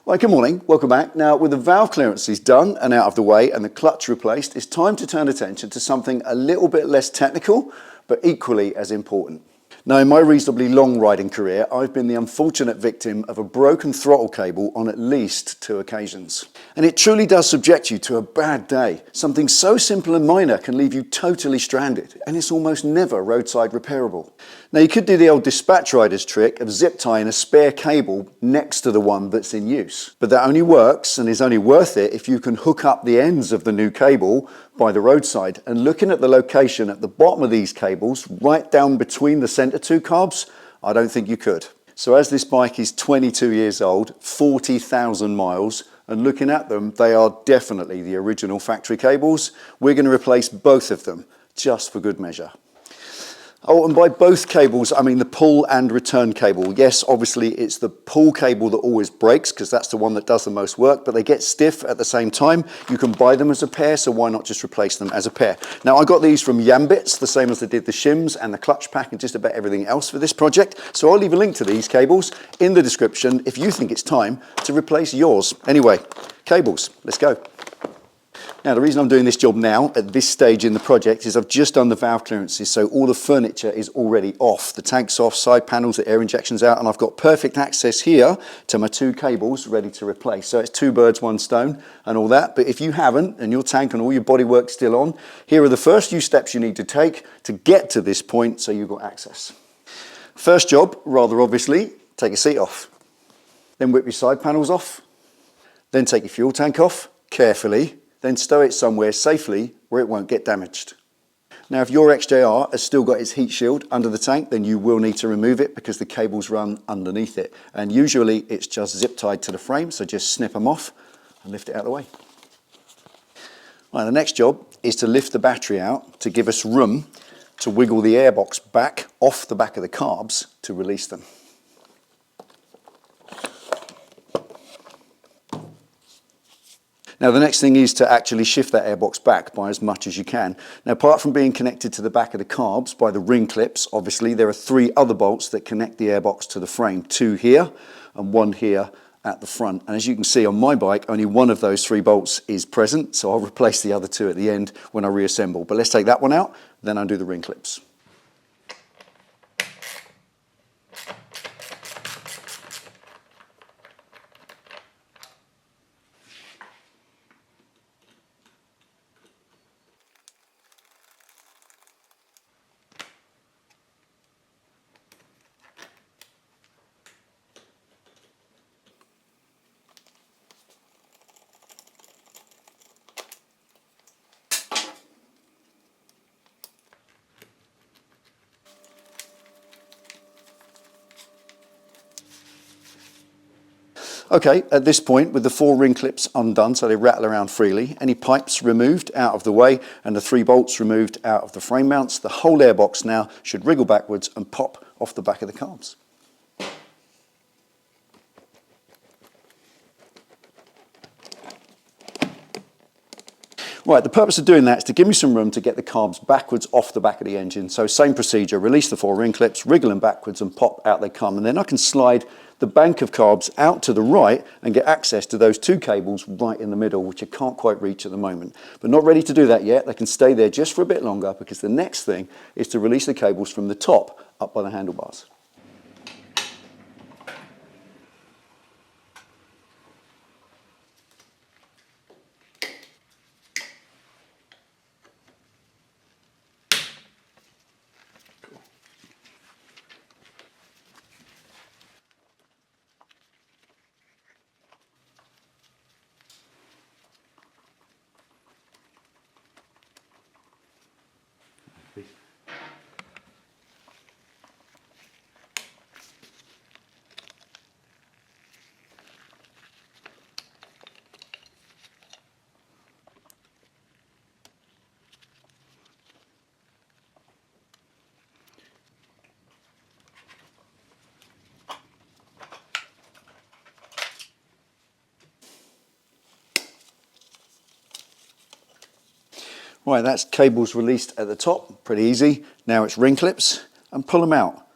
Right, good morning, welcome back. Now with the valve clearances done and out of the way and the clutch replaced, it's time to turn attention to something a little bit less technical, but equally as important. Now in my reasonably long riding career, I've been the unfortunate victim of a broken throttle cable on at least 2 occasions. And it truly does subject you to a bad day. Something so simple and minor can leave you totally stranded, and it's almost never roadside repairable. Now you could do the old dispatch rider's trick of zip tying a spare cable next to the one that's in use. But that only works and is only worth it if you can hook up the ends of the new cable by the roadside. And looking at the location at the bottom of these cables, right down between the centre 2 carbs, I don't think you could. So as this bike is 22 years old, 40,000 miles, and looking at them, they are definitely the original factory cables. We're going to replace both of them, just for good measure. Oh, and by both cables, I mean the pull and return cable. Yes, obviously it's the pull cable that always breaks because that's the one that does the most work, but they get stiff at the same time. You can buy them as a pair, so why not just replace them as a pair? Now I got these from Yambits, the same as I did the shims and the clutch pack and just about everything else for this project. So I'll leave a link to these cables in the description if you think it's time to replace yours. Anyway, cables, let's go. Now the reason I'm doing this job now at this stage in the project is I've just done the valve clearances, so all the furniture is already off. The tank's off, side panels, the air injection's out, and I've got perfect access here to my 2 cables ready to replace. So it's 2 birds, 1 stone and all that. But if you haven't and your tank and all your bodywork's still on, here are the first few steps you need to take to get to this point so you've got access. First job, rather obviously, take your seat off. Then whip your side panels off. Then take your fuel tank off, carefully. Then stow it somewhere safely where it won't get damaged. Now if your XJR has still got its heat shield under the tank, then you will need to remove it because the cables run underneath it. And usually it's just zip tied to the frame, so just snip them off and lift it out of the way. Right, the next job is to lift the battery out to give us room to wiggle the airbox back off the back of the carbs to release them. Now the next thing is to actually shift that airbox back by as much as you can. Now apart from being connected to the back of the carbs by the ring clips, obviously there are 3 other bolts that connect the airbox to the frame. 2 here and 1 here at the front. And as you can see on my bike, only one of those 3 bolts is present, so I'll replace the other 2 at the end when I reassemble. But let's take that one out, then undo the ring clips. Okay, at this point, with the 4 ring clips undone so they rattle around freely, any pipes removed out of the way and the 3 bolts removed out of the frame mounts, the whole airbox now should wriggle backwards and pop off the back of the carbs. Right, the purpose of doing that is to give me some room to get the carbs backwards off the back of the engine. So same procedure, release the 4 ring clips, wriggle them backwards and pop, out they come. And then I can slide the bank of carbs out to the right and get access to those 2 cables right in the middle, which I can't quite reach at the moment. But not ready to do that yet. They can stay there just for a bit longer because the next thing is to release the cables from the top up by the handlebars. Right, that's cables released at the top, pretty easy. Now it's ring clips and pull them out.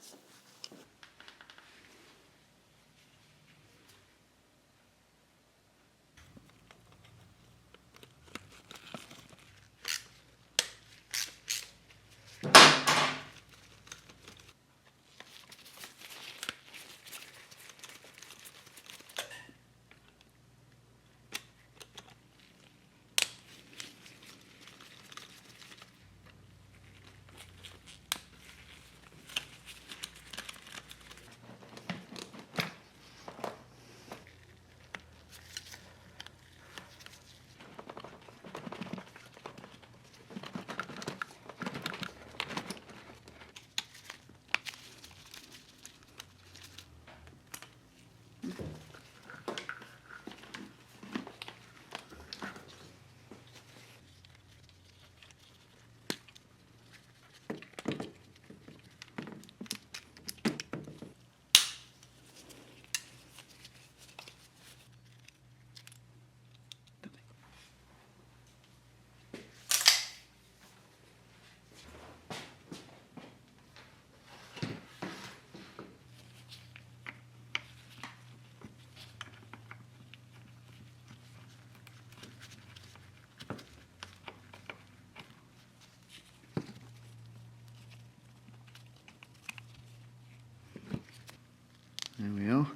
There we are.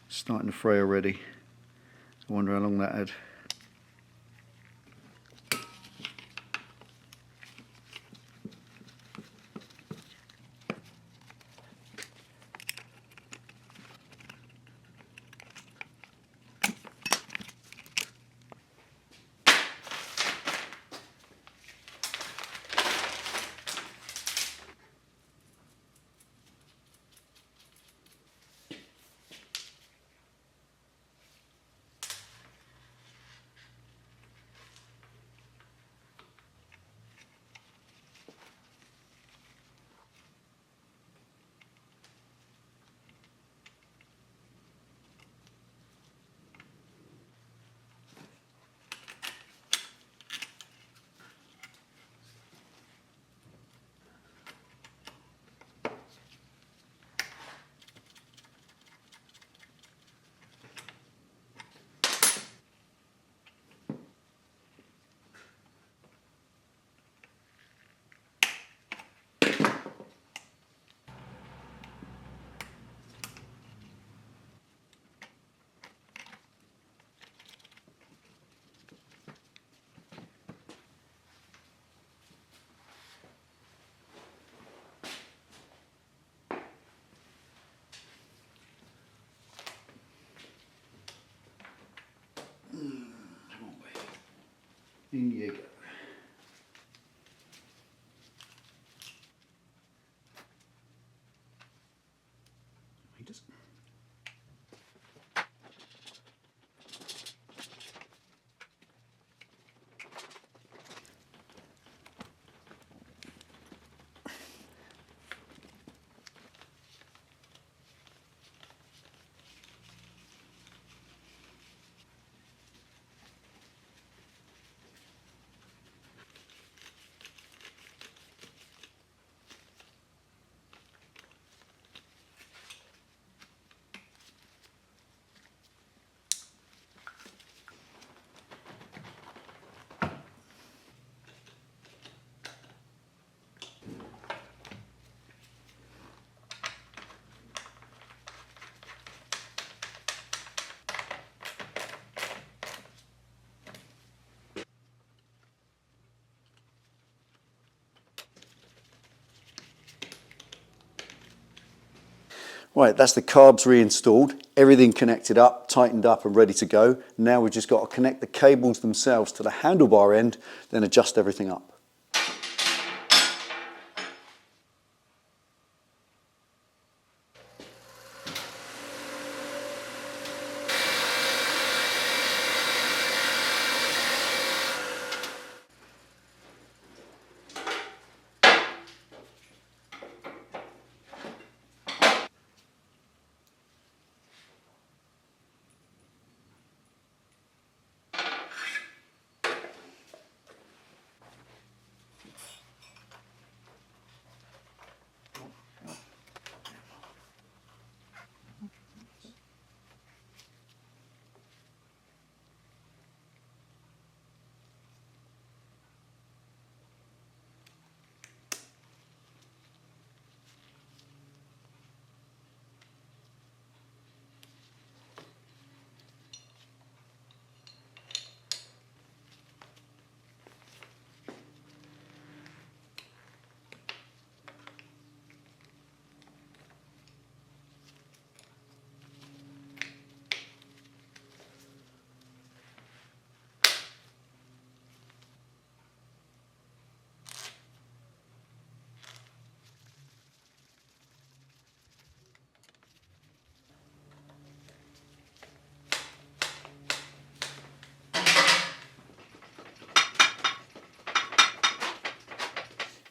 Starting to fray already. I wonder how long that had. In you go. He doesn't. Right, that's the carbs reinstalled, everything connected up, tightened up and ready to go. Now we've just got to connect the cables themselves to the handlebar end, then adjust everything up.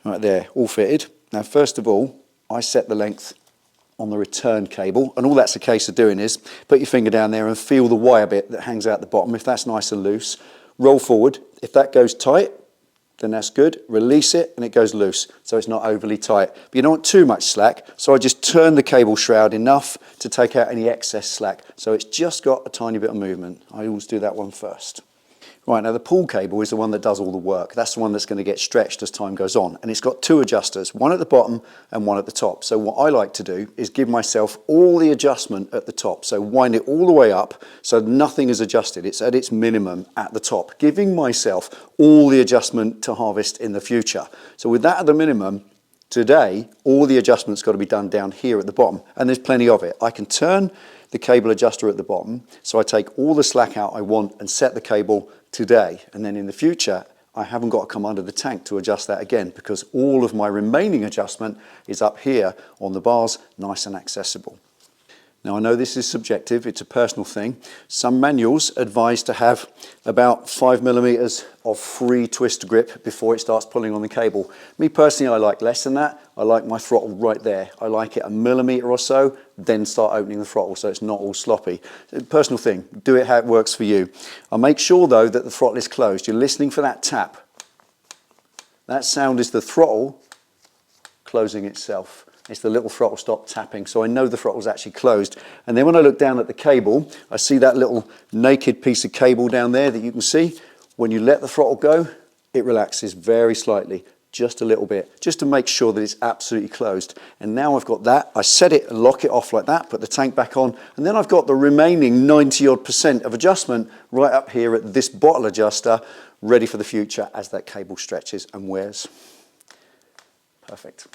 Right there, all fitted. Now first of all, I set the length on the return cable, and all that's a case of doing is put your finger down there and feel the wire bit that hangs out the bottom. If that's nice and loose, roll forward. If that goes tight, then that's good. Release it and it goes loose, so it's not overly tight. But you don't want too much slack, so I just turn the cable shroud enough to take out any excess slack. So it's just got a tiny bit of movement. I always do that one first. Right, now the pull cable is the one that does all the work. That's the one that's going to get stretched as time goes on. And it's got two adjusters, one at the bottom and one at the top. So what I like to do is give myself all the adjustment at the top. So wind it all the way up so nothing is adjusted. It's at its minimum at the top, giving myself all the adjustment to harvest in the future. So with that at the minimum, today, all the adjustments got to be done down here at the bottom. And there's plenty of it. I can turn the cable adjuster at the bottom, so I take all the slack out I want and set the cable today, and then in the future I haven't got to come under the tank to adjust that again, because all of my remaining adjustment is up here on the bars, nice and accessible. Now I know this is subjective, it's a personal thing. Some manuals advise to have about 5mm of free twist grip before it starts pulling on the cable. Me personally, I like less than that. I like my throttle right there. I like it 1mm or so, then start opening the throttle so it's not all sloppy. Personal thing, do it how it works for you. I'll make sure though that the throttle is closed. You're listening for that tap. That sound is the throttle closing itself. It's the little throttle stop tapping, so I know the throttle's actually closed. And then when I look down at the cable, I see that little naked piece of cable down there that you can see. When you let the throttle go, it relaxes very slightly, just a little bit, just to make sure that it's absolutely closed. And now I've got that, I set it and lock it off like that, put the tank back on, and then I've got the remaining 90% of adjustment right up here at this bottle adjuster, ready for the future as that cable stretches and wears. Perfect.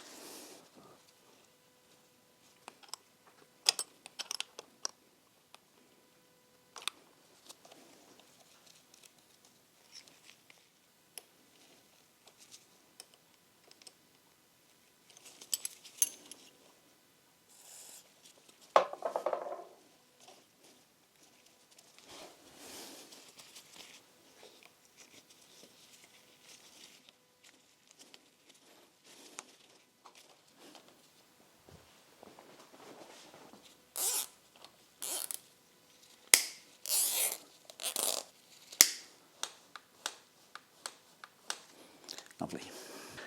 Lovely.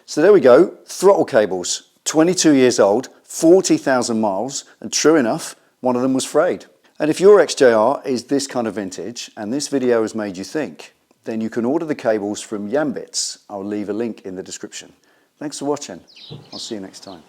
So there we go, throttle cables, 22 years old, 40,000 miles, and true enough, one of them was frayed. And if your XJR is this kind of vintage, and this video has made you think, then you can order the cables from Yambits. I'll leave a link in the description. Thanks for watching. I'll see you next time.